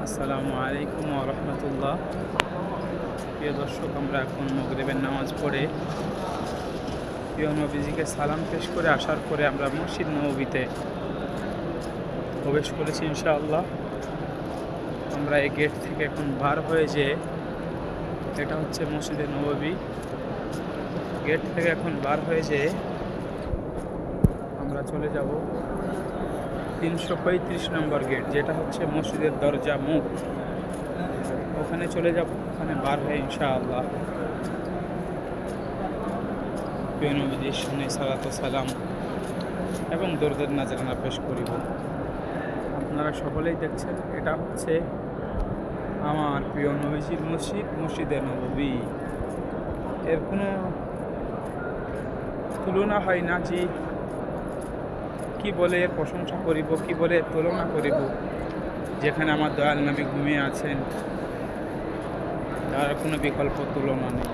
আসসালামু আলাইকুম ওয়া রাহমাতুল্লাহ। প্রিয় দর্শক, আমরা এখন মাগরিবের নামাজ পড়ে প্রিয় নবীজিকে সালাম পেশ করে আসার পরে আমরা মসজিদ নববীতে প্রবেশ করেছি ইনশাআল্লাহ। আমরা এই গেট থেকে এখন বার হয়ে যেয়ে, এটা হচ্ছে মসজিদে নববী, গেট থেকে এখন বার হয়ে যেয়ে আমরা চলে যাব 335 নম্বর গেট, যেটা হচ্ছে মসজিদের দরজা মুখ। ওখানে চলে যাব, ওখানে বার হয়ে ইনশাআল্লাহ প্রিয় নবীজির সামনে সালাত ও সালাম এবং দরুদের নাজরানা পেশ করিব। আপনারা সকলেই দেখছেন, এটা হচ্ছে আমার প্রিয় নবীজির মসজিদ, মসজিদে নববী। এর কোনো তুলনা হয় না যে কি বলে এর প্রশংসা করিব, কি বলে এর তুলনা করিব। যেখানে আমার দয়াল নবী ঘুমিয়ে আছেন, তার কোনো বিকল্প তুলনা নেই।